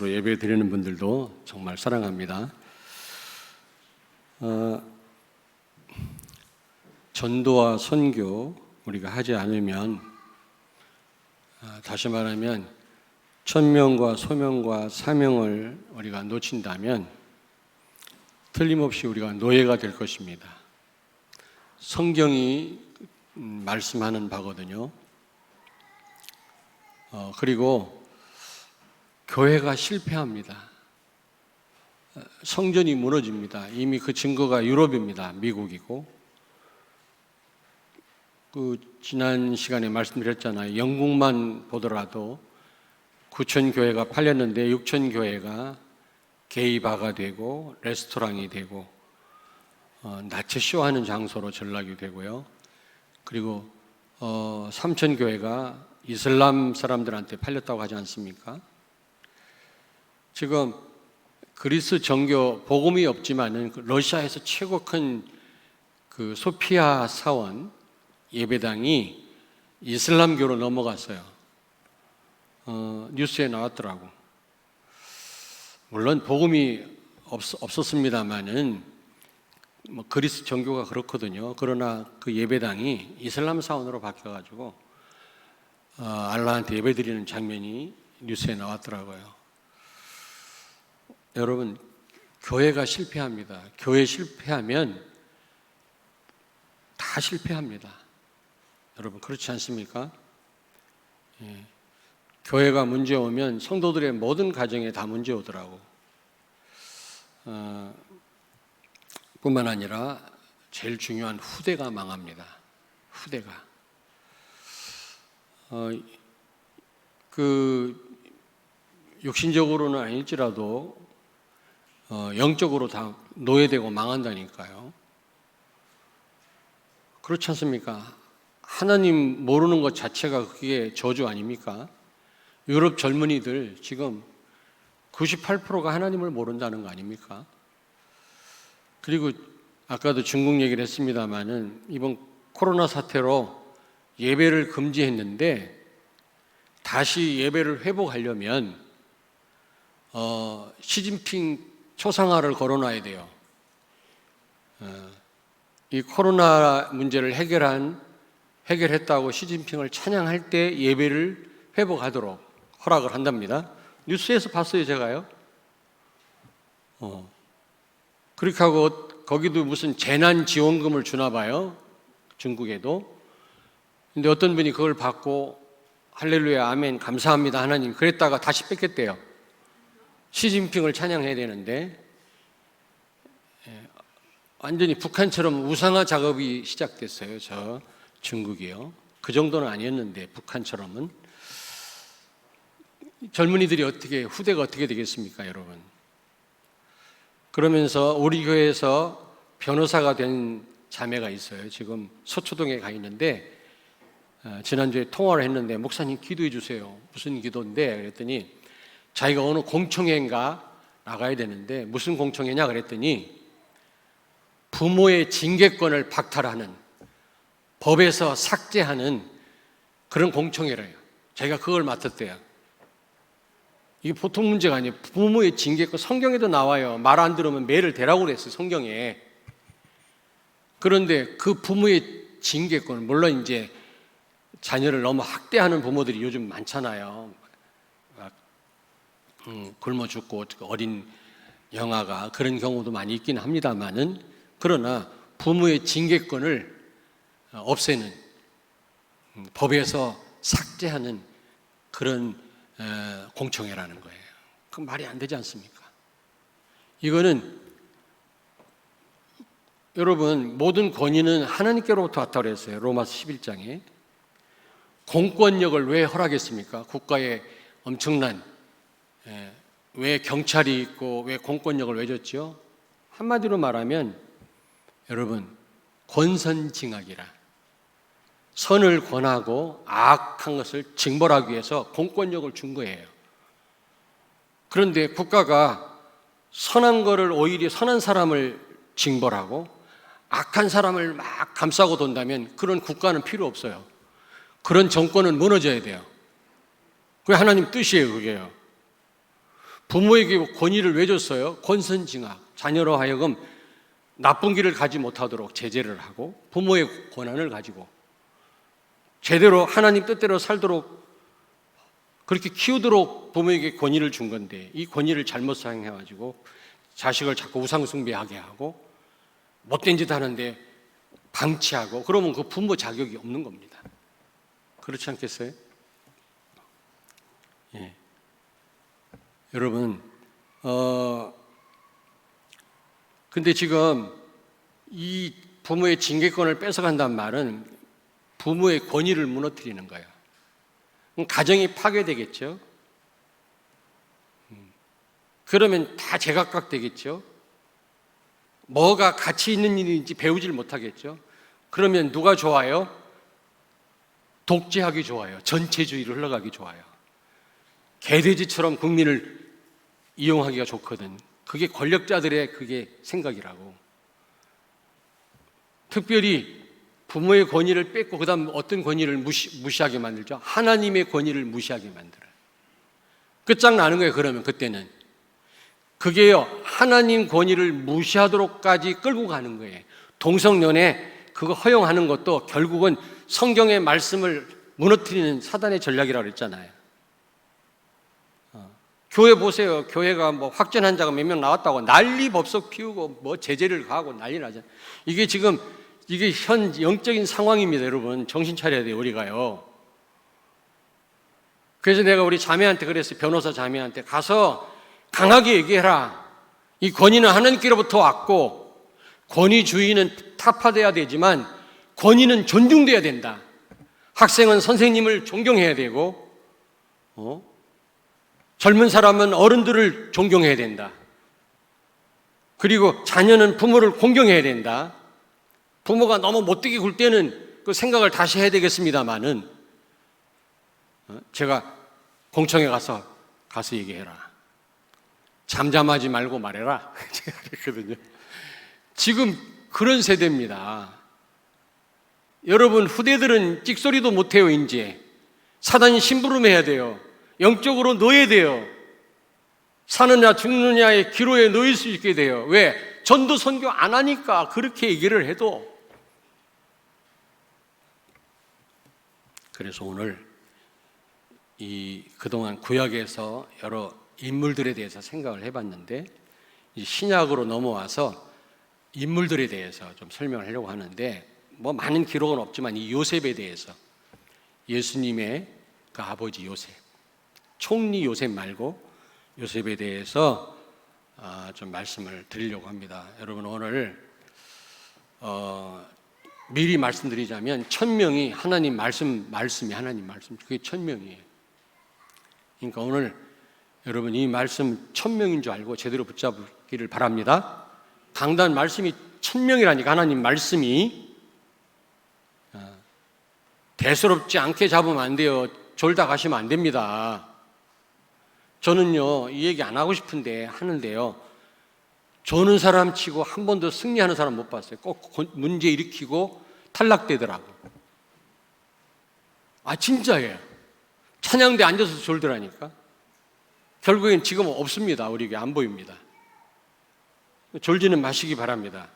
예배 드리는 분들도 정말 사랑합니다. 전도와 선교 우리가 하지 않으면, 다시 말하면 천명과 소명과 사명을 우리가 놓친다면 틀림없이 우리가 노예가 될 것입니다. 성경이 말씀하는 바거든요. 그리고 교회가 실패합니다. 성전이 무너집니다. 이미 그 증거가 유럽입니다. 미국이고. 지난 시간에 말씀드렸잖아요. 영국만 보더라도 9천 교회가 팔렸는데 6천 교회가 게이바가 되고 레스토랑이 되고 나치쇼 하는 장소로 전락이 되고요. 그리고 3천 교회가 이슬람 사람들한테 팔렸다고 하지 않습니까? 지금 그리스 정교 복음이 없지만은 러시아에서 최고 큰 그 소피아 사원 예배당이 이슬람교로 넘어갔어요. 뉴스에 나왔더라고. 물론 복음이 없었습니다만은 그리스 정교가 그렇거든요. 그러나 그 예배당이 이슬람 사원으로 바뀌어가지고 알라한테 예배드리는 장면이 뉴스에 나왔더라고요. 여러분, 교회가 실패합니다. 교회 실패하면 다 실패합니다. 여러분, 그렇지 않습니까? 예. 교회가 문제 오면 성도들의 모든 가정에 다 문제 오더라고. 뿐만 아니라 제일 중요한 후대가 망합니다. 후대가. 육신적으로는 아닐지라도 영적으로 다 노예되고 망한다니까요. 그렇지 않습니까? 하나님 모르는 것 자체가 그게 저주 아닙니까? 유럽 젊은이들 지금 98%가 하나님을 모른다는 거 아닙니까? 그리고 아까도 중국 얘기를 했습니다마는 이번 코로나 사태로 예배를 금지했는데 다시 예배를 회복하려면 시진핑 초상화를 걸어놔야 돼요. 이 코로나 문제를 해결했다고 시진핑을 찬양할 때 예배를 회복하도록 허락을 한답니다. 뉴스에서 봤어요, 제가요. 그렇게 하고 거기도 무슨 재난지원금을 주나 봐요. 중국에도. 근데 어떤 분이 그걸 받고 할렐루야, 아멘, 감사합니다, 하나님. 그랬다가 다시 뺏겼대요. 시진핑을 찬양해야 되는데 완전히 북한처럼 우상화 작업이 시작됐어요. 저 중국이요. 그 정도는 아니었는데 북한처럼은. 젊은이들이 후대가 어떻게 되겠습니까, 여러분? 그러면서 우리 교회에서 변호사가 된 자매가 있어요. 지금 서초동에 가 있는데 지난주에 통화를 했는데 목사님 기도해 주세요. 무슨 기도인데? 그랬더니 자기가 어느 공청회인가 나가야 되는데 무슨 공청회냐 그랬더니 부모의 징계권을 박탈하는, 법에서 삭제하는 그런 공청회래요. 자기가 그걸 맡았대요. 이게 보통 문제가 아니에요. 부모의 징계권, 성경에도 나와요. 말 안 들으면 매를 대라고 그랬어요, 성경에. 그런데 그 부모의 징계권, 물론 이제 자녀를 너무 학대하는 부모들이 요즘 많잖아요. 굶어 죽고 어린 영아가 그런 경우도 많이 있긴 합니다만은, 그러나 부모의 징계권을 없애는, 법에서 삭제하는 그런 공청회라는 거예요. 그건 말이 안 되지 않습니까? 이거는 여러분, 모든 권위는 하나님께로부터 왔다고 했어요. 로마서 11장에. 공권력을 왜 허락했습니까? 국가에 엄청난, 왜 경찰이 있고 왜 공권력을 왜 줬죠? 한마디로 말하면 여러분, 권선징악이라, 선을 권하고 악한 것을 징벌하기 위해서 공권력을 준 거예요. 그런데 국가가 선한 거를 오히려 선한 사람을 징벌하고 악한 사람을 막 감싸고 돈다면 그런 국가는 필요 없어요. 그런 정권은 무너져야 돼요. 그게 하나님 뜻이에요, 그게요. 부모에게 권위를 왜 줬어요? 권선징악. 자녀로 하여금 나쁜 길을 가지 못하도록 제재를 하고 부모의 권한을 가지고 제대로 하나님 뜻대로 살도록 그렇게 키우도록 부모에게 권위를 준 건데, 이 권위를 잘못 사용해가지고 자식을 자꾸 우상숭배하게 하고 못된 짓 하는데 방치하고, 그러면 그 부모 자격이 없는 겁니다. 그렇지 않겠어요? 예. 여러분, 근데 지금 이 부모의 징계권을 뺏어간다는 말은 부모의 권위를 무너뜨리는 거예요. 가정이 파괴되겠죠. 그러면 다 제각각 되겠죠. 뭐가 가치 있는 일인지 배우질 못하겠죠. 그러면 누가 좋아요? 독재하기 좋아요. 전체주의로 흘러가기 좋아요. 개돼지처럼 국민을 이용하기가 좋거든. 그게 권력자들의 그게 생각이라고. 특별히 부모의 권위를 뺏고 그 다음 어떤 권위를 무시하게 만들죠? 하나님의 권위를 무시하게 만들어요. 끝장나는 거예요. 그러면 그때는 그게요, 하나님 권위를 무시하도록까지 끌고 가는 거예요. 동성연애 그거 허용하는 것도 결국은 성경의 말씀을 무너뜨리는 사단의 전략이라고 그랬잖아요. 교회 보세요. 교회가 뭐 확진 환자가 몇 명 나왔다고 난리 법석 피우고 뭐 제재를 가하고 난리 나잖아요. 이게 지금 이게 현 영적인 상황입니다, 여러분. 정신 차려야 돼요, 우리가요. 그래서 내가 우리 자매한테 그랬어요. 변호사 자매한테 가서 강하게 얘기해라. 이 권위는 하나님께로부터 왔고 권위주의는 타파돼야 되지만 권위는 존중돼야 된다. 학생은 선생님을 존경해야 되고 젊은 사람은 어른들을 존경해야 된다. 그리고 자녀는 부모를 공경해야 된다. 부모가 너무 못되게 굴 때는 그 생각을 다시 해야 되겠습니다만은 제가 공청회 가서 얘기해라. 잠잠하지 말고 말해라. 제가 그랬거든요. 지금 그런 세대입니다. 여러분 후대들은 찍소리도 못해요. 이제 사단이 심부름해야 돼요. 영적으로 놓여야 돼요. 사느냐 죽느냐의 기로에 놓일 수 있게 돼요. 왜? 전도 선교 안 하니까 그렇게 얘기를 해도. 그래서 오늘 그동안 구약에서 여러 인물들에 대해서 생각을 해봤는데 이 신약으로 넘어와서 인물들에 대해서 좀 설명을 하려고 하는데 뭐 많은 기록은 없지만 이 요셉에 대해서 예수님의 그 아버지 요셉, 총리 요셉 말고 요셉에 대해서 좀 말씀을 드리려고 합니다. 여러분 오늘 미리 말씀드리자면 1000명이 하나님 말씀이 하나님 말씀, 그게 1000명이에요. 그러니까 오늘 여러분 이 말씀 1000명인 줄 알고 제대로 붙잡기를 바랍니다. 강단 말씀이 1000명이라니까 하나님 말씀이 대수롭지 않게 잡으면 안 돼요. 졸다 가시면 안 됩니다. 저는요 이 얘기 안 하고 싶은데 하는데요, 조는 사람 치고 한 번도 승리하는 사람 못 봤어요. 꼭 문제 일으키고 탈락되더라고. 진짜예요. 찬양대 앉아서 졸더라니까. 결국엔 지금 없습니다. 우리에게 안 보입니다. 졸지는 마시기 바랍니다.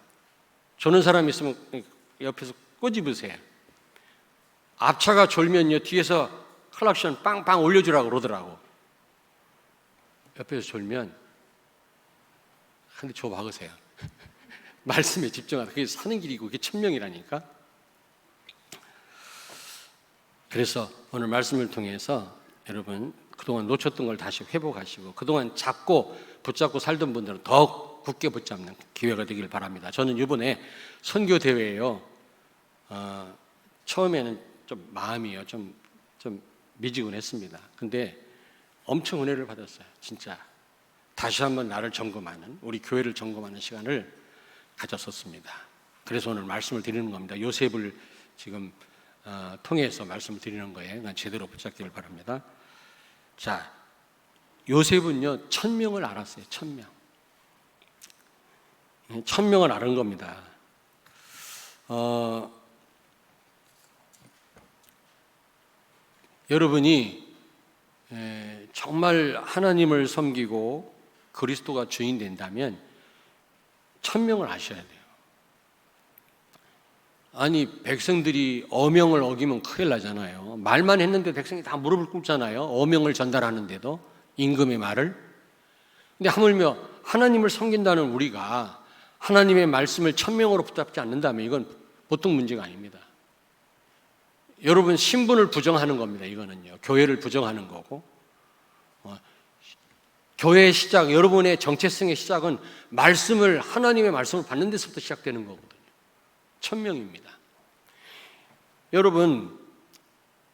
조는 사람 있으면 옆에서 꼬집으세요. 앞차가 졸면요 뒤에서 클락션 빵빵 올려주라고 그러더라고. 옆에서 졸면 한 대 줘 박으세요. 말씀에 집중하라. 그게 사는 길이고 그게 1000명이라니까. 그래서 오늘 말씀을 통해서 여러분 그동안 놓쳤던 걸 다시 회복하시고 그동안 붙잡고 살던 분들은 더 굳게 붙잡는 기회가 되길 바랍니다. 저는 이번에 선교 대회에요, 처음에는 좀 마음이요 좀 미지근했습니다. 근데 엄청 은혜를 받았어요. 진짜 다시 한번 나를 점검하는, 우리 교회를 점검하는 시간을 가졌었습니다. 그래서 오늘 말씀을 드리는 겁니다. 요셉을 지금 통해서 말씀을 드리는 거예요. 제대로 붙잡기를 바랍니다. 자, 요셉은요 1000명을 알았어요. 1000명. 1000명을 아는 겁니다. 여러분이 정말 하나님을 섬기고 그리스도가 주인 된다면 천명을 하셔야 돼요. 아니, 백성들이 어명을 어기면 큰일 나잖아요. 말만 했는데 백성이 다 무릎을 꿇잖아요. 어명을 전달하는데도 임금의 말을. 근데 하물며 하나님을 섬긴다는 우리가 하나님의 말씀을 천명으로 붙잡지 않는다면 이건 보통 문제가 아닙니다. 여러분 신분을 부정하는 겁니다. 이거는요. 교회를 부정하는 거고, 교회의 시작, 여러분의 정체성의 시작은 하나님의 말씀을 받는 데서부터 시작되는 거거든요. 천명입니다. 여러분,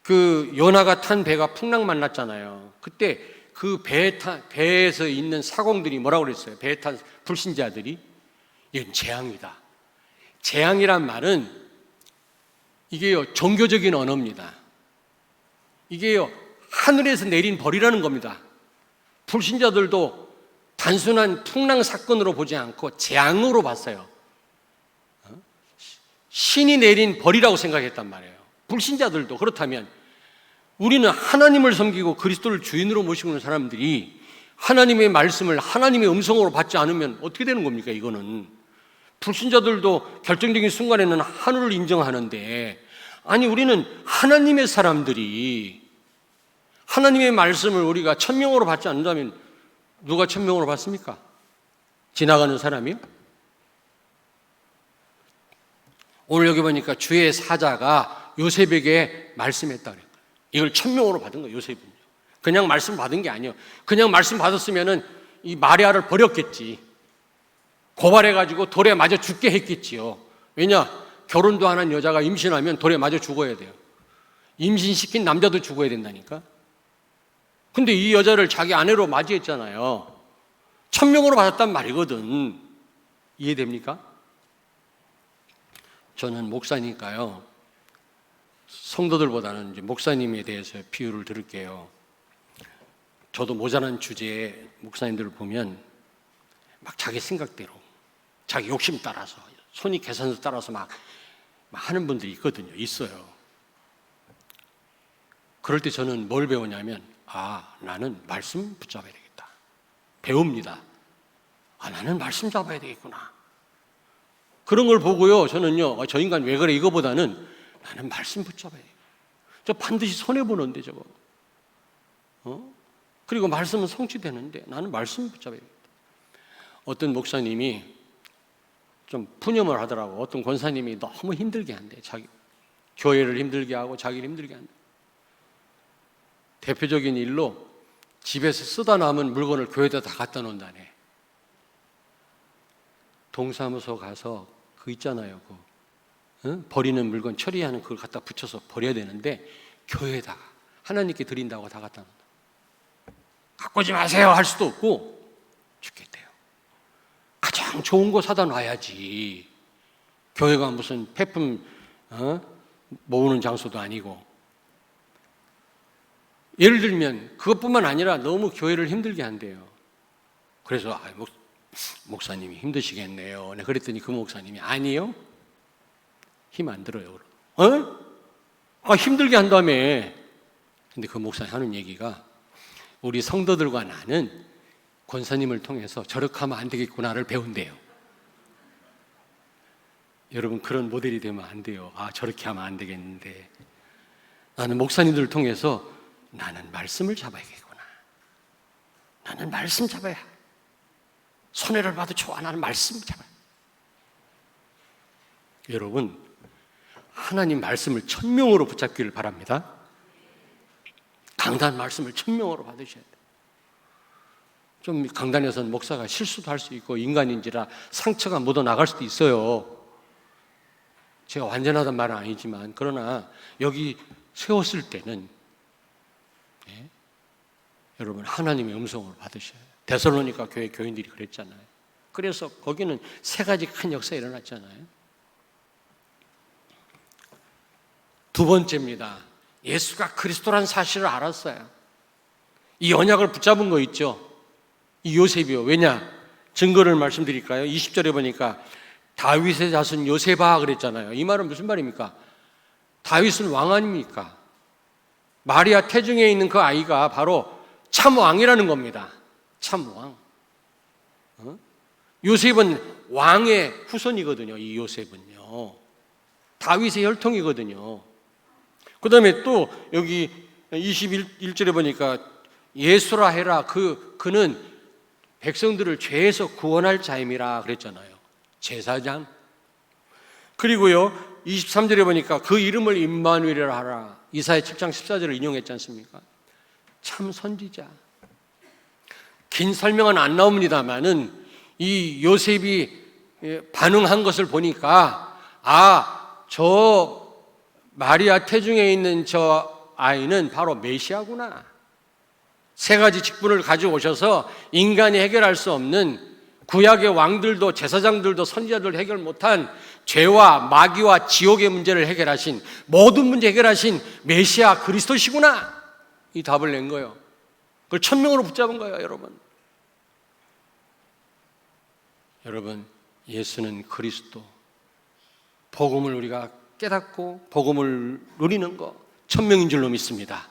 그 요나가 탄 배가 풍랑 만났잖아요. 그때 그 배에서 있는 사공들이 뭐라고 그랬어요? 배에 탄 불신자들이 이건 재앙이다. 재앙이란 말은 이게요, 종교적인 언어입니다. 이게요, 하늘에서 내린 벌이라는 겁니다. 불신자들도 단순한 풍랑 사건으로 보지 않고 재앙으로 봤어요. 신이 내린 벌이라고 생각했단 말이에요. 불신자들도. 그렇다면 우리는 하나님을 섬기고 그리스도를 주인으로 모시고 있는 사람들이 하나님의 말씀을 하나님의 음성으로 받지 않으면 어떻게 되는 겁니까? 이거는 불신자들도 결정적인 순간에는 하늘을 인정하는데, 아니 우리는 하나님의 사람들이 하나님의 말씀을 우리가 천명으로 받지 않는다면 누가 천명으로 받습니까? 지나가는 사람이요? 오늘 여기 보니까 주의 사자가 요셉에게 말씀했다 그랬어요. 이걸 천명으로 받은 거예요. 요셉은요. 그냥 말씀 받은 게 아니에요. 그냥 말씀 받았으면은 이 마리아를 버렸겠지. 고발해가지고 돌에 맞아 죽게 했겠지요. 왜냐? 결혼도 안 한 여자가 임신하면 돌에 맞아 죽어야 돼요. 임신시킨 남자도 죽어야 된다니까. 근데 이 여자를 자기 아내로 맞이했잖아요. 천명으로 받았단 말이거든. 이해됩니까? 저는 목사니까요, 성도들보다는 이제 목사님에 대해서 비유를 들을게요. 저도 모자란 주제에 목사님들을 보면 막 자기 생각대로, 자기 욕심 따라서, 손익 계산서 따라서 막 하는 분들이 있거든요. 있어요. 그럴 때 저는 뭘 배우냐면, 나는 말씀 붙잡아야 되겠다. 배웁니다. 나는 말씀 잡아야 되겠구나. 그런 걸 보고요, 저는요, 저 인간 왜 그래? 이거보다는 나는 말씀 붙잡아야 돼. 저 반드시 손해보는데, 저거. 그리고 말씀은 성취되는데 나는 말씀 붙잡아야 되겠다. 어떤 목사님이 좀 푸념을 하더라고. 어떤 권사님이 너무 힘들게 한대. 자기 교회를 힘들게 하고 자기를 힘들게 한대. 대표적인 일로 집에서 쓰다 남은 물건을 교회에다 다 갖다 놓는다네. 동사무소 가서 그 있잖아요, 버리는 물건 처리하는 그걸 갖다 붙여서 버려야 되는데 교회에다가 하나님께 드린다고 다 갖다 놓는다. 갖고 오지 마세요 할 수도 없고 죽겠대요. 가장 좋은 거 사다 놔야지. 교회가 무슨 폐품 모으는 장소도 아니고. 예를 들면 그것뿐만 아니라 너무 교회를 힘들게 한대요. 그래서 목사님이 힘드시겠네요. 그랬더니 그 목사님이 아니요, 힘 안 들어요. 힘들게 한다며. 근데 그 목사님 하는 얘기가, 우리 성도들과 나는 권사님을 통해서 저렇게 하면 안 되겠구나를 배운대요. 여러분 그런 모델이 되면 안 돼요. 저렇게 하면 안 되겠는데, 나는 목사님들을 통해서 나는 말씀을 잡아야겠구나. 나는 말씀 잡아야. 손해를 봐도 좋아. 나는 말씀 잡아야. 여러분 하나님 말씀을 천명으로 붙잡기를 바랍니다. 강단 말씀을 천명으로 받으셔야 돼요. 좀 강단에서는 목사가 실수도 할 수 있고 인간인지라 상처가 묻어나갈 수도 있어요. 제가 완전하단 말은 아니지만, 그러나 여기 세웠을 때는 여러분 하나님의 음성을 받으셔야 돼요. 데살로니가 교회 교인들이 그랬잖아요. 그래서 거기는 세 가지 큰 역사가 일어났잖아요. 두 번째입니다. 예수가 그리스도라는 사실을 알았어요. 이 언약을 붙잡은 거 있죠. 이 요셉이요. 왜냐? 증거를 말씀드릴까요? 20절에 보니까 다윗의 자손 요셉아 그랬잖아요. 이 말은 무슨 말입니까? 다윗은 왕 아닙니까? 마리아 태중에 있는 그 아이가 바로 참왕이라는 겁니다. 참왕. 요셉은 왕의 후손이거든요. 이 요셉은요. 다윗의 혈통이거든요. 그 다음에 또 여기 21절에 보니까 예수라 해라. 그는 백성들을 죄에서 구원할 자임이라 그랬잖아요. 제사장. 그리고요 23절에 보니까 그 이름을 임마누엘이라 하라. 이사야 7장 14절을 인용했지 않습니까? 참 선지자. 긴 설명은 안 나옵니다만은 이 요셉이 반응한 것을 보니까 저 마리아 태중에 있는 저 아이는 바로 메시아구나. 세 가지 직분을 가지고 오셔서 인간이 해결할 수 없는 구약의 왕들도 제사장들도 선지자들도 해결 못한 죄와 마귀와 지옥의 문제를 해결하신, 모든 문제 해결하신 메시아 그리스도시구나. 이 답을 낸 거예요. 그걸 천명으로 붙잡은 거예요, 여러분. 여러분, 예수는 그리스도. 복음을 우리가 깨닫고 복음을 누리는 거 천명인 줄로 믿습니다.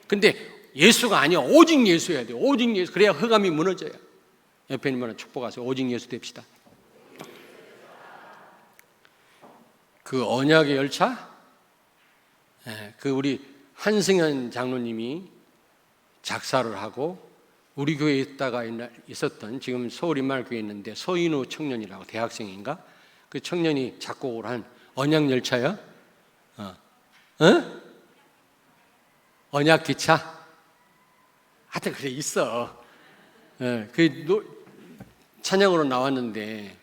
근데 예수가 아니야. 오직 예수여야 돼요. 오직 예수. 그래야 흑암이 무너져요. 옆에 있는 분은 축복하세요. 오직 예수 됩시다. 그 언약의 열차? 그 우리 한승현 장로님이 작사를 하고 우리 교회에 있었던, 지금 서울 인말교회에 있는데 서인우 청년이라고 대학생인가? 그 청년이 작곡을 한 언약열차요? 언약기차? 하여튼 그래 있어. 그 찬양으로 나왔는데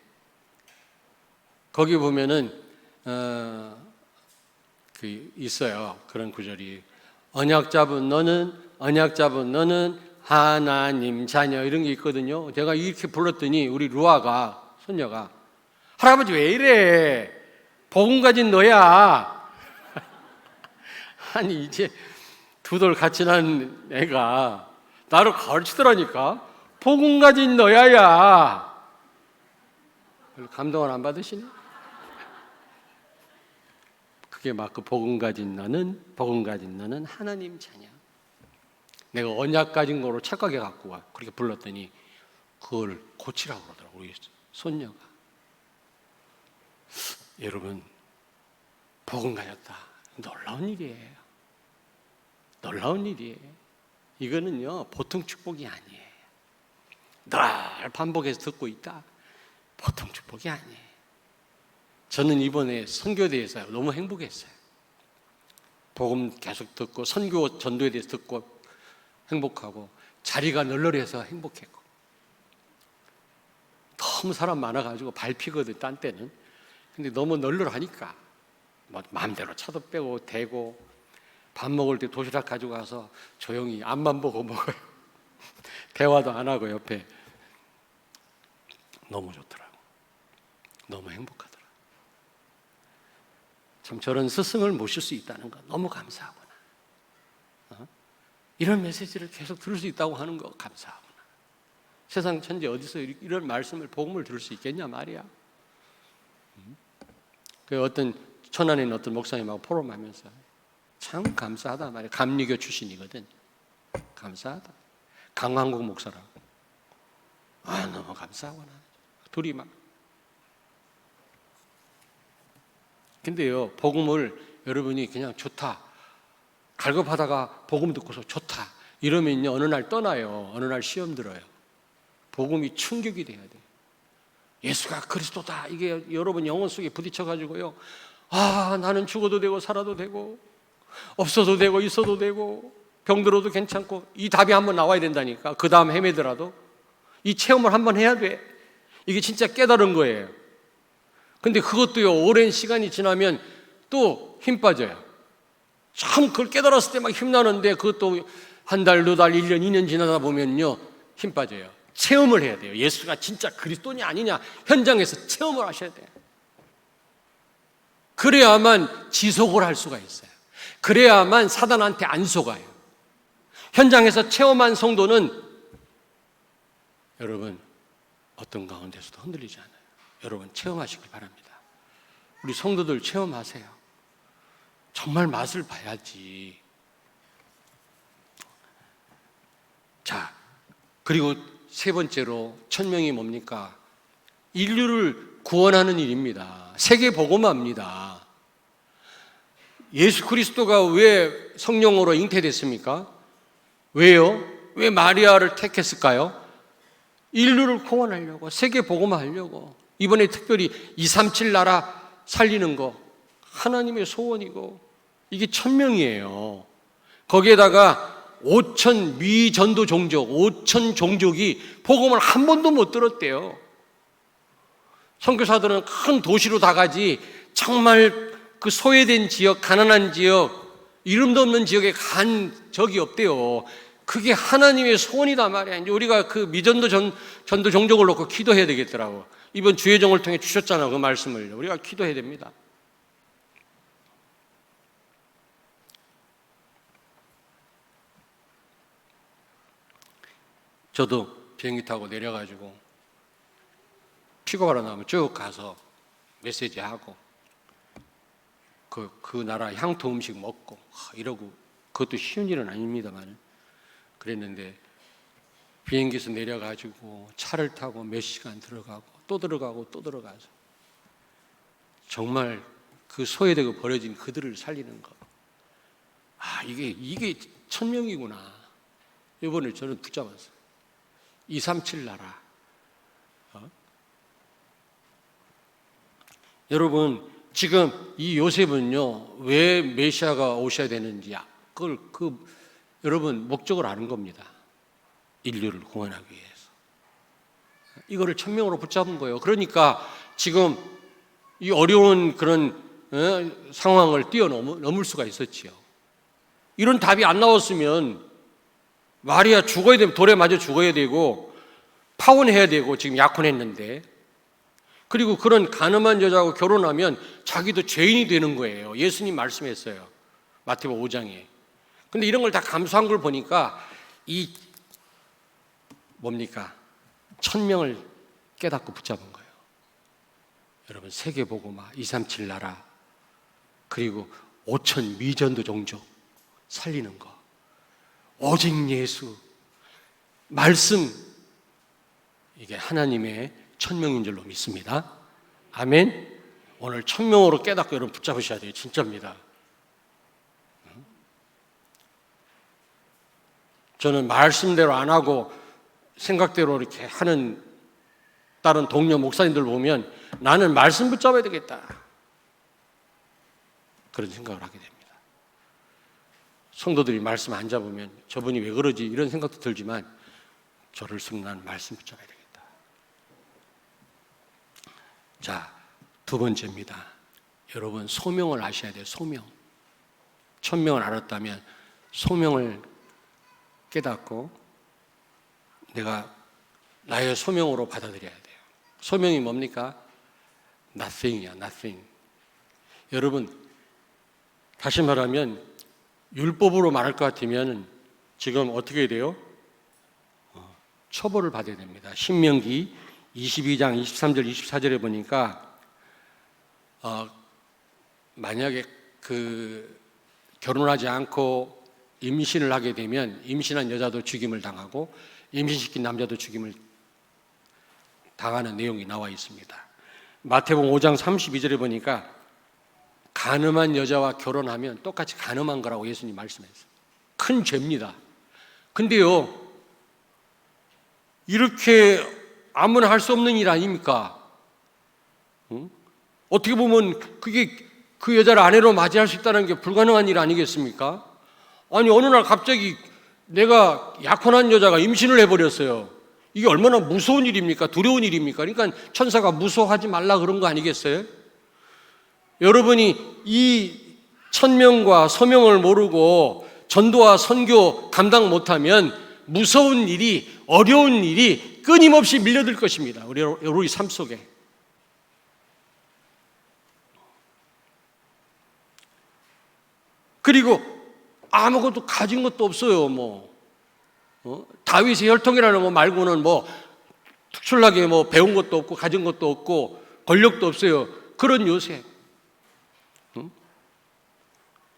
거기 보면은 그 있어요. 그런 구절이 언약 잡은 너는 하나님 자녀, 이런 게 있거든요. 제가 이렇게 불렀더니 우리 루아가, 손녀가, 할아버지 왜 이래? 복음 가진 너야. 아니 이제 두 돌 같이 난 애가 나를 가르치더라니까. 복음 가진 너야야. 감동을 안 받으시네? 그게 막 그 복음 가진 너는 하나님 자녀. 내가 언약 가진 거로 착각해 갖고 와. 그렇게 불렀더니 그걸 고치라고 그러더라고, 우리 손녀가. 여러분, 복음 가졌다. 놀라운 일이에요. 놀라운 일이에요. 이거는요, 보통 축복이 아니에요. 늘 반복해서 듣고 있다. 보통 축복이 아니에요. 저는 이번에 선교대에서 너무 행복했어요. 복음 계속 듣고 선교 전도에 대해서 듣고 행복하고 자리가 널널해서 행복했고, 너무 사람 많아가지고 밟히거든 딴 때는. 근데 너무 널널하니까 뭐 마음대로 차도 빼고 대고, 밥 먹을 때 도시락 가지고 가서 조용히 앞만 보고 먹어요. 대화도 안 하고 옆에. 너무 좋더라고. 너무 행복하더라. 참 저런 스승을 모실 수 있다는 거 너무 감사하구나. 이런 메시지를 계속 들을 수 있다고 하는 거 감사하구나. 세상 천지 어디서 이런 말씀을, 복음을 들을 수 있겠냐 말이야. 그 어떤 천안에 있는 어떤 목사님하고 포럼하면서 참 감사하다 말이야. 감리교 출신이거든. 감사하다. 강한국 목사라고. 너무 감사하구나. 둘이 막. 근데요, 복음을 여러분이 그냥 좋다, 갈급하다가 복음 듣고서 좋다 이러면요, 어느 날 떠나요. 어느 날 시험 들어요. 복음이 충격이 돼야 돼요. 예수가 그리스도다, 이게 여러분 영혼 속에 부딪혀가지고요, 나는 죽어도 되고 살아도 되고 없어도 되고 있어도 되고 병들어도 괜찮고, 이 답이 한번 나와야 된다니까. 그 다음 헤매더라도 이 체험을 한번 해야 돼. 이게 진짜 깨달은 거예요. 근데 그것도요, 오랜 시간이 지나면 또 힘 빠져요. 참 그걸 깨달았을 때 막 힘나는데 그것도 한 달, 두 달, 1년, 2년 지나다 보면요, 힘 빠져요. 체험을 해야 돼요. 예수가 진짜 그리스도냐 아니냐 현장에서 체험을 하셔야 돼요. 그래야만 지속을 할 수가 있어요. 그래야만 사단한테 안 속아요. 현장에서 체험한 성도는 여러분 어떤 가운데서도 흔들리지 않아요. 여러분 체험하시길 바랍니다. 우리 성도들 체험하세요. 정말 맛을 봐야지. 그리고 세 번째로 천명이 뭡니까? 인류를 구원하는 일입니다. 세계 복음화입니다. 예수 그리스도가 왜 성령으로 잉태됐습니까? 왜요? 왜 마리아를 택했을까요? 인류를 구원하려고, 세계 복음화하려고. 이번에 특별히 237 나라 살리는 거 하나님의 소원이고, 이게 천명이에요. 거기에다가 5천 미전도 종족, 5천 종족이 복음을 한 번도 못 들었대요. 선교사들은 큰 도시로 다 가지 정말 그 소외된 지역, 가난한 지역, 이름도 없는 지역에 간 적이 없대요. 그게 하나님의 소원이다 말이야. 이제 우리가 그 미전도 전도 종족을 놓고 기도해야 되겠더라고. 이번 주의종을 통해 주셨잖아, 그 말씀을. 우리가 기도해야 됩니다. 저도 비행기 타고 내려가지고 픽업하러 나오면 쭉 가서 메시지하고 그 나라 향토 음식 먹고 이러고, 그것도 쉬운 일은 아닙니다만 그랬는데, 비행기에서 내려가지고 차를 타고 몇 시간 들어가고 또 들어가고 또 들어가서 정말 그 소외되고 버려진 그들을 살리는 거. 이게 천명이구나. 이번에 저는 붙잡았어요. 237 나라. 여러분, 지금 이 요셉은요, 왜 메시아가 오셔야 되는지 그걸 여러분 목적을 아는 겁니다. 인류를 구원하기 위해서. 이거를 천명으로 붙잡은 거예요. 그러니까 지금 이 어려운 그런 상황을 뛰어넘을 수가 있었지요. 이런 답이 안 나왔으면 마리아 죽어야 되면 돌에 맞아 죽어야 되고 파혼해야 되고 지금 약혼했는데, 그리고 그런 가늠한 여자하고 결혼하면 자기도 죄인이 되는 거예요. 예수님 말씀했어요. 마태복음 5장에. 근데 이런 걸 다 감수한 걸 보니까 이 뭡니까? 천명을 깨닫고 붙잡은 거예요. 여러분, 세계 복음화, 237 나라, 그리고 5천 미전도 종족 살리는 거. 오직 예수, 말씀, 이게 하나님의 천명인 줄로 믿습니다. 아멘. 오늘 천명으로 깨닫고 여러분 붙잡으셔야 돼요. 진짜입니다. 저는 말씀대로 안 하고 생각대로 이렇게 하는 다른 동료 목사님들 보면 나는 말씀 붙잡아야 되겠다, 그런 생각을 하게 됩니다. 성도들이 말씀 안 잡으면 저분이 왜 그러지 이런 생각도 들지만, 저를 쓰면 나는 말씀 붙잡아야 되겠다. 자, 두 번째입니다. 여러분, 소명을 아셔야 돼요. 소명. 천명을 알았다면 소명을 깨닫고 내가 나의 소명으로 받아들여야 돼요. 소명이 뭡니까? Nothing이야, nothing. 여러분, 다시 말하면 율법으로 말할 것 같으면 지금 어떻게 돼요? 처벌을 받아야 됩니다. 신명기 22장 23절 24절에 보니까 만약에 결혼하지 않고 임신을 하게 되면 임신한 여자도 죽임을 당하고 임신시킨 남자도 죽임을 당하는 내용이 나와 있습니다. 마태복음 5장 32절에 보니까 간음한 여자와 결혼하면 똑같이 간음한 거라고 예수님 말씀했어요. 큰 죄입니다. 근데요, 이렇게 아무나 할 수 없는 일 아닙니까? 어떻게 보면 그게 그 여자를 아내로 맞이할 수 있다는 게 불가능한 일 아니겠습니까? 아니, 어느 날 갑자기 내가 약혼한 여자가 임신을 해버렸어요. 이게 얼마나 무서운 일입니까? 두려운 일입니까? 그러니까 천사가 무서워하지 말라 그런 거 아니겠어요? 여러분이 이 천명과 소명을 모르고 전도와 선교 감당 못하면 무서운 일이, 어려운 일이 끊임없이 밀려들 것입니다. 우리 삶 속에. 그리고 아무것도 가진 것도 없어요. 다윗의 혈통이라는 거 말고는 특출나게 배운 것도 없고 가진 것도 없고 권력도 없어요. 그런 요셉.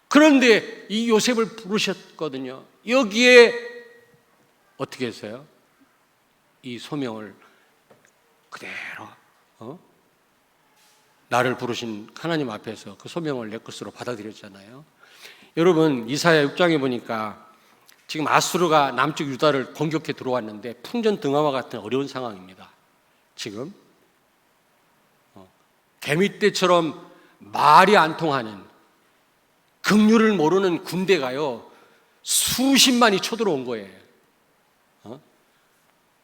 그런데 이 요셉을 부르셨거든요. 여기에 어떻게 했어요? 이 소명을 그대로 나를 부르신 하나님 앞에서 그 소명을 내 것으로 받아들였잖아요. 여러분, 이사야 6장에 보니까 지금 아수르가 남쪽 유다를 공격해 들어왔는데 풍전등화와 같은 어려운 상황입니다. 지금 개미떼처럼 말이 안 통하는, 긍휼을 모르는 군대가요 수십만이 쳐들어온 거예요.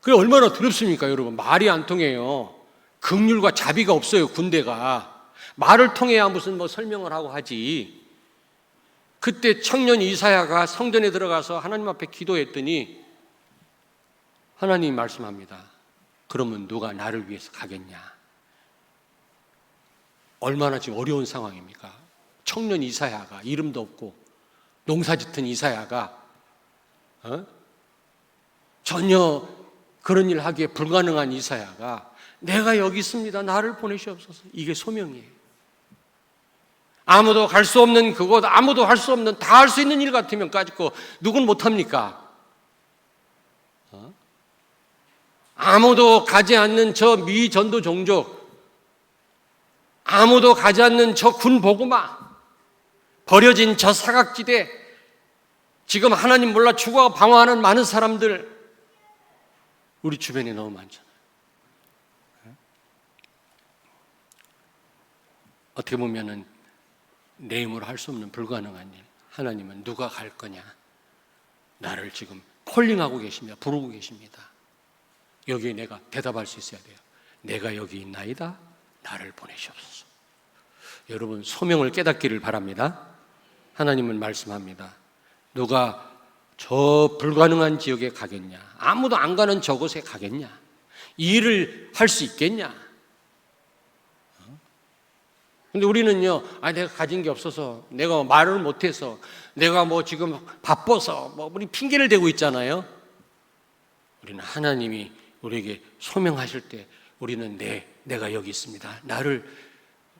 그게 얼마나 두렵습니까, 여러분? 말이 안 통해요. 긍휼과 자비가 없어요, 군대가. 말을 통해야 무슨 설명을 하고 하지. 그때 청년 이사야가 성전에 들어가서 하나님 앞에 기도했더니 하나님이 말씀합니다. 그러면 누가 나를 위해서 가겠냐? 얼마나 지금 어려운 상황입니까? 청년 이사야가, 이름도 없고 농사짓은 이사야가 전혀 그런 일 하기에 불가능한 이사야가 내가 여기 있습니다, 나를 보내시옵소서. 이게 소명이에요. 아무도 갈 수 없는 그곳, 아무도 할 수 없는, 다 할 수 있는 일 같으면 까짓거 누군 못합니까? 아무도 가지 않는 저 미전도 종족, 아무도 가지 않는 저 군보고마, 버려진 저 사각지대, 지금 하나님 몰라 죽어 방황하는 많은 사람들 우리 주변에 너무 많잖아요. 어떻게 보면은 내 힘으로 할 수 없는 불가능한 일, 하나님은 누가 갈 거냐? 나를 지금 콜링하고 계십니다. 부르고 계십니다. 여기에 내가 대답할 수 있어야 돼요. 내가 여기 있나이다, 나를 보내시옵소서. 여러분, 소명을 깨닫기를 바랍니다. 하나님은 말씀합니다. 누가 저 불가능한 지역에 가겠냐? 아무도 안 가는 저곳에 가겠냐? 이 일을 할 수 있겠냐? 근데 우리는요, 내가 가진 게 없어서, 내가 말을 못해서, 내가 지금 바빠서, 우리 핑계를 대고 있잖아요. 우리는 하나님이 우리에게 소명하실 때, 우리는 내가 여기 있습니다, 나를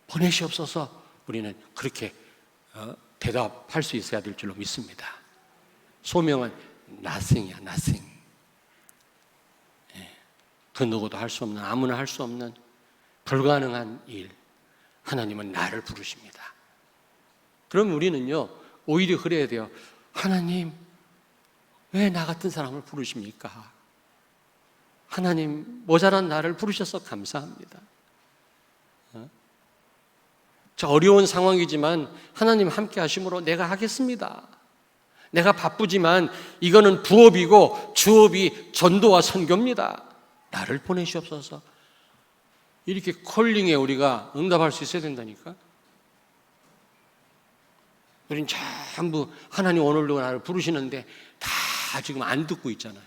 보내시옵소서. 우리는 그렇게 대답할 수 있어야 될 줄로 믿습니다. 소명은 nothing이야, nothing. 그 누구도 할 수 없는, 아무나 할 수 없는 불가능한 일, 하나님은 나를 부르십니다. 그럼 우리는요, 오히려 그래야 돼요. 하나님, 왜 나 같은 사람을 부르십니까? 하나님, 모자란 나를 부르셔서 감사합니다. 저 어려운 상황이지만 하나님 함께 하심으로 내가 하겠습니다. 내가 바쁘지만 이거는 부업이고 주업이 전도와 선교입니다. 나를 보내시옵소서. 이렇게 콜링에 우리가 응답할 수 있어야 된다니까. 우린 전부 하나님 오늘도 나를 부르시는데 다 지금 안 듣고 있잖아요.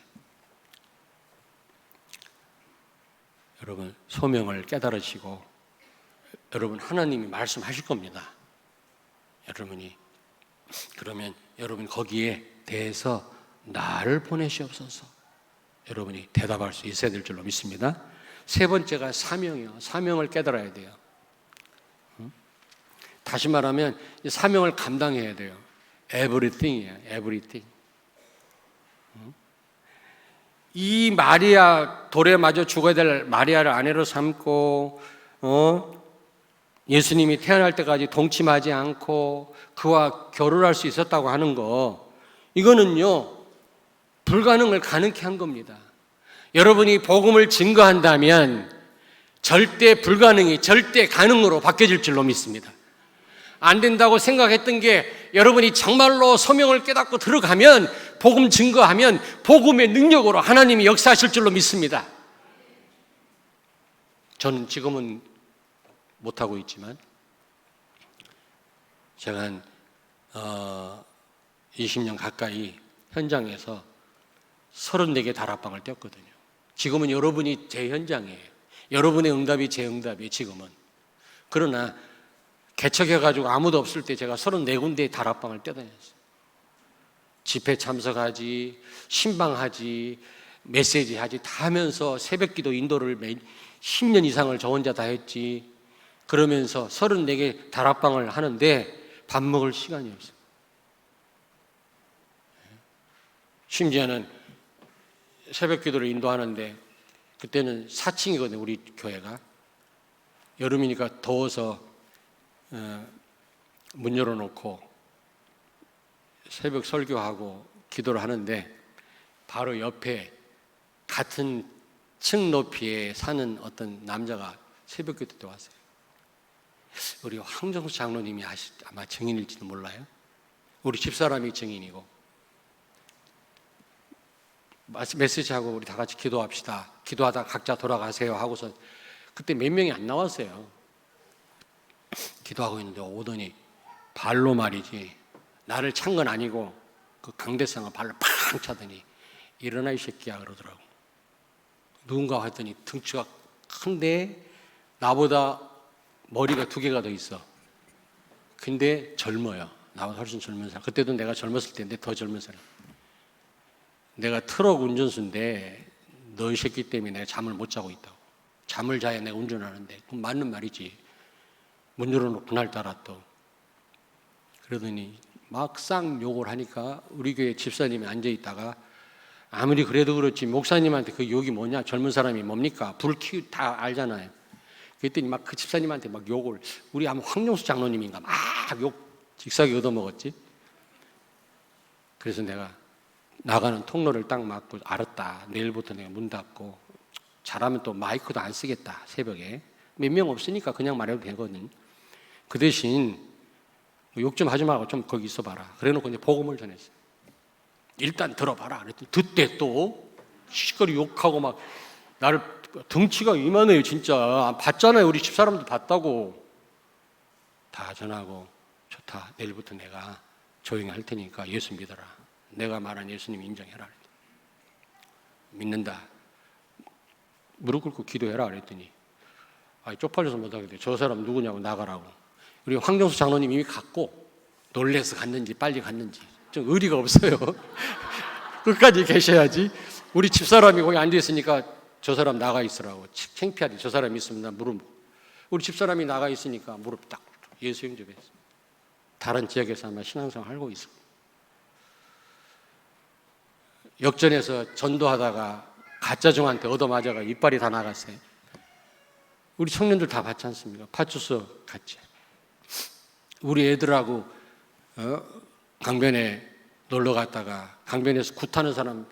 여러분, 소명을 깨달으시고 여러분, 하나님이 말씀하실 겁니다. 그러면 여러분 거기에 대해서 나를 보내시옵소서. 여러분이 대답할 수 있어야 될 줄로 믿습니다. 세 번째가 사명이요. 사명을 깨달아야 돼요. 다시 말하면 사명을 감당해야 돼요. Everything이에요. Everything. 이 마리아, 돌에 맞아 죽어야 될 마리아를 아내로 삼고 예수님이 태어날 때까지 동침하지 않고 그와 결혼할 수 있었다고 하는 거, 이거는요 불가능을 가능케 한 겁니다. 여러분이 복음을 증거한다면 절대 불가능이 절대 가능으로 바뀌어질 줄로 믿습니다. 안 된다고 생각했던 게 여러분이 정말로 소명을 깨닫고 들어가면, 복음 증거하면 복음의 능력으로 하나님이 역사하실 줄로 믿습니다. 저는 지금은 못하고 있지만 제가 한 20년 가까이 현장에서 34개 다락방을 떼었거든요. 지금은 여러분이 제 현장이에요. 여러분의 응답이 제 응답이에요, 지금은. 그러나 개척해가지고 아무도 없을 때 제가 34군데의 다락방을 떼다녔어요. 집회 참석하지, 신방하지, 메시지하지 다 하면서 새벽기도 인도를 10년 이상을 저 혼자 다 했지. 그러면서 34개 다락방을 하는데 밥 먹을 시간이 없어요. 심지어는 새벽기도를 인도하는데 그때는 4층이거든요, 우리 교회가. 여름이니까 더워서 문 열어놓고 새벽 설교하고 기도를 하는데 바로 옆에 같은 층 높이에 사는 어떤 남자가 새벽 기도 때 왔어요. 우리 황정수 장로님이 아마 증인일지도 몰라요. 우리 집사람이 증인이고, 메시지하고 우리 다 같이 기도합시다. 기도하다 각자 돌아가세요 하고서 그때 몇 명이 안 나왔어요. 기도하고 있는데 오더니 발로 말이지, 나를 찬 건 아니고 그 강대상을 발로 팡 차더니 일어나 이 새끼야 그러더라고. 누군가 했더니 등치가 큰데 나보다 머리가 2개가 더 있어. 근데 젊어요. 나보다 훨씬 젊은 사람. 그때도 내가 젊었을 때인데 더 젊은 사람. 내가 트럭 운전수인데 너 이 새끼 때문에 내가 잠을 못 자고 있다고. 잠을 자야 내가 운전하는데. 그럼 맞는 말이지. 문 열어놓고 그날따라 또. 그러더니 막상 욕을 하니까 우리 교회 집사님이 앉아있다가 아무리 그래도 그렇지 목사님한테 그 욕이 뭐냐, 젊은 사람이 뭡니까, 불 키우 다 알잖아요. 그랬더니 막 그 집사님한테 막 욕을, 우리 아마 황정수 장로님인가 막 욕 직사게 얻어먹었지. 그래서 내가 나가는 통로를 딱 막고, 알았다, 내일부터 내가 문 닫고 잘하면 또 마이크도 안 쓰겠다, 새벽에 몇 명 없으니까 그냥 말해도 되거든. 그 대신 욕 좀 하지 말고 좀 거기 있어봐라. 그래놓고 이제 복음을 전했어요. 일단 들어봐라. 그랬더니 듣대 또 시끄러 욕하고 막 나를, 등치가 이만해요 진짜. 봤잖아요. 우리 집사람도 봤다고. 다 전하고, 좋다, 내일부터 내가 조용히 할 테니까 예수 믿어라. 내가 말한 예수님 인정해라. 믿는다. 무릎 꿇고 기도해라 그랬더니 쪽팔려서 못하겠대. 저 사람 누구냐고 나가라고. 우리 황정수 장로님 이미 갔고, 놀래서 갔는지 빨리 갔는지 좀 의리가 없어요. 끝까지 계셔야지. 우리 집사람이 거기 앉아있으니까 저 사람 나가 있으라고. 창피하지. 저 사람이 있으면 나 무릎, 우리 집사람이 나가 있으니까 무릎 딱 예수 영접했어. 다른 지역에서 아마 신앙생활 하고 있어. 역전에서 전도하다가 가짜종한테 얻어맞아가 이빨이 다 나갔어요. 우리 청년들 다 봤지 않습니까? 파출소 갔지. 우리 애들하고 강변에 놀러 갔다가 강변에서 굿하는 사람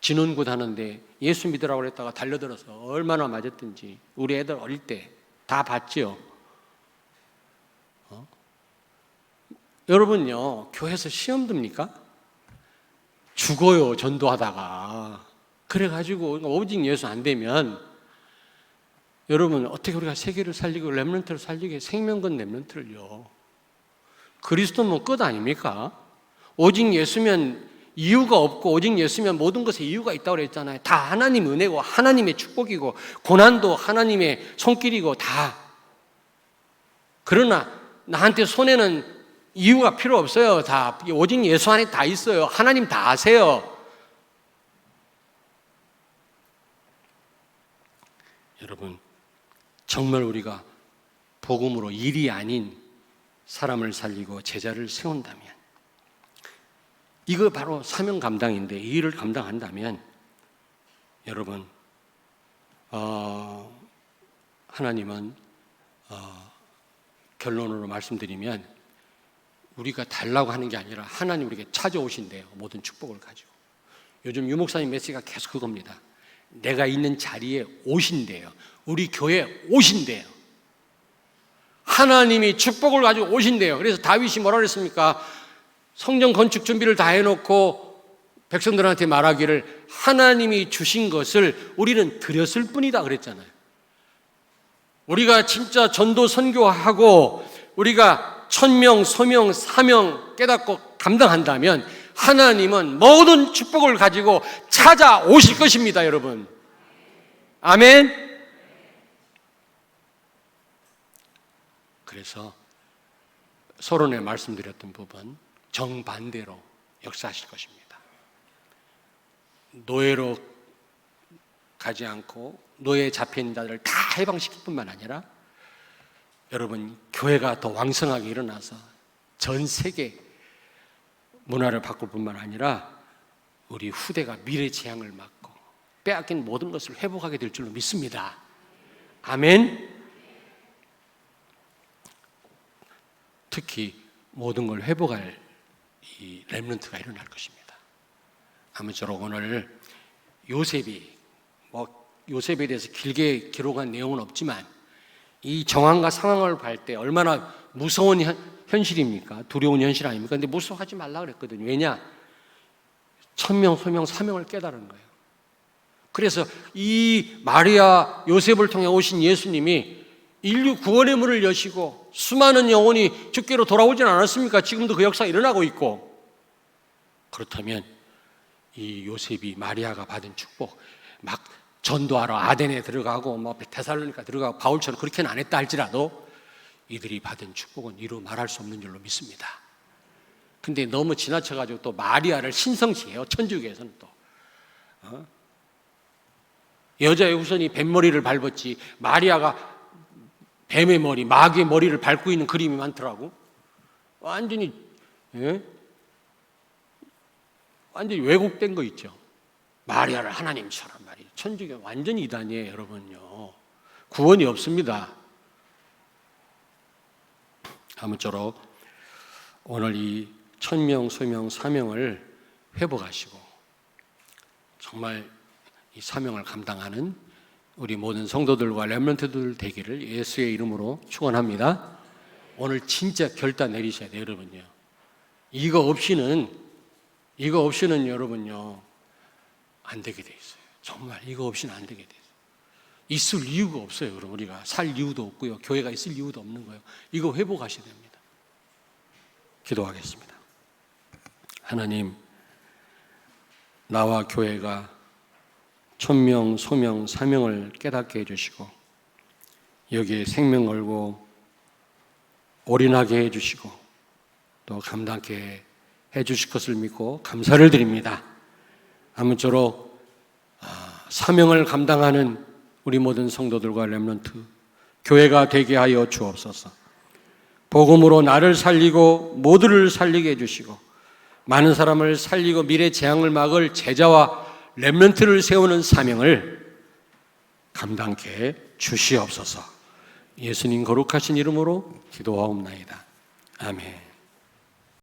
진원굿 하는데 예수 믿으라고 그랬다가 달려들어서 얼마나 맞았든지 우리 애들 어릴 때 다 봤지요. 여러분요, 교회에서 시험 듭니까? 죽어요, 전도하다가. 그래가지고 오직 예수 안 되면, 여러분 어떻게 우리가 세계를 살리고 렘넌트를 살리게, 생명건 렘넌트를요. 그리스도는 끝 아닙니까? 오직 예수면 이유가 없고, 오직 예수면 모든 것에 이유가 있다고 그랬잖아요. 다 하나님 은혜고 하나님의 축복이고 고난도 하나님의 손길이고 다. 그러나 나한테 손에는 이유가 필요 없어요. 다 오직 예수 안에 다 있어요. 하나님 다 아세요. 여러분, 정말 우리가 복음으로 일이 아닌 사람을 살리고 제자를 세운다면, 이거 바로 사명 감당인데, 이 일을 감당한다면 여러분, 하나님은 결론으로 말씀드리면 우리가 달라고 하는 게 아니라 하나님 우리에게 찾아오신대요. 모든 축복을 가지고. 요즘 유목사님 메시지가 계속 그겁니다. 내가 있는 자리에 오신대요. 우리 교회에 오신대요. 하나님이 축복을 가지고 오신대요. 그래서 다윗이 뭐라 그랬습니까? 성전 건축 준비를 다 해놓고 백성들한테 말하기를 하나님이 주신 것을 우리는 드렸을 뿐이다 그랬잖아요. 우리가 진짜 전도 선교하고 우리가 천명, 소명, 사명 깨닫고 감당한다면 하나님은 모든 축복을 가지고 찾아오실 것입니다, 여러분. 아멘. 그래서 서론에 말씀드렸던 부분 정반대로 역사하실 것입니다. 노예로 가지 않고 노예에 잡힌 자들을 다 해방시킬 뿐만 아니라 여러분 교회가 더 왕성하게 일어나서 전 세계 문화를 바꿀 뿐만 아니라 우리 후대가 미래 재앙을 막고 빼앗긴 모든 것을 회복하게 될 줄로 믿습니다. 아멘. 특히 모든 걸 회복할 이 렘넌트가 일어날 것입니다. 아무쪼록 오늘 요셉에 대해서 길게 기록한 내용은 없지만 이 정황과 상황을 볼 때 얼마나 무서운 현실입니까? 두려운 현실 아닙니까? 근데 무서워하지 말라 그랬거든요. 왜냐? 천명, 소명, 사명을 깨달은 거예요. 그래서 이 마리아, 요셉을 통해 오신 예수님이 인류 구원의 문을 여시고 수많은 영혼이 주께로 돌아오진 않았습니까? 지금도 그 역사가 일어나고 있고. 그렇다면 이 요셉이 마리아가 받은 축복, 막 전도하러 아덴에 들어가고 뭐 데살로니가 들어가고 바울처럼 그렇게는 안 했다 할지라도 이들이 받은 축복은 이루 말할 수 없는 줄로 믿습니다. 근데 너무 지나쳐가지고 또 마리아를 신성시해요. 천주교에서는 또 여자의 후손이 뱀머리를 밟았지 마리아가 뱀의 머리, 마귀의 머리를 밟고 있는 그림이 많더라고. 완전히 완전히 왜곡된 거 있죠. 마리아를 하나님처럼 말이에요. 천주교 완전히 이단이에요, 여러분요. 구원이 없습니다. 아무쪼록 오늘 이 천명, 소명, 사명을 회복하시고 정말 이 사명을 감당하는 우리 모든 성도들과 렘넌트들 되기를 예수의 이름으로 축원합니다. 오늘 진짜 결단 내리셔야 돼요, 여러분요. 이거 없이는 여러분요 안 되게 돼 있어요. 정말 이거 없이는 안 되게 돼 있어요. 있을 이유가 없어요. 그럼 우리가 살 이유도 없고요, 교회가 있을 이유도 없는 거예요. 이거 회복하셔야 됩니다. 기도하겠습니다. 하나님, 나와 교회가 천명, 소명, 사명을 깨닫게 해주시고 여기에 생명 걸고 올인하게 해주시고 또 감당케 해주실 것을 믿고 감사를 드립니다. 아무쪼록 사명을 감당하는 우리 모든 성도들과 렘넌트 교회가 되게 하여 주옵소서. 복음으로 나를 살리고 모두를 살리게 해주시고 많은 사람을 살리고 미래 재앙을 막을 제자와 렘넌트를 세우는 사명을 감당케 주시옵소서. 예수님 거룩하신 이름으로 기도하옵나이다. 아멘.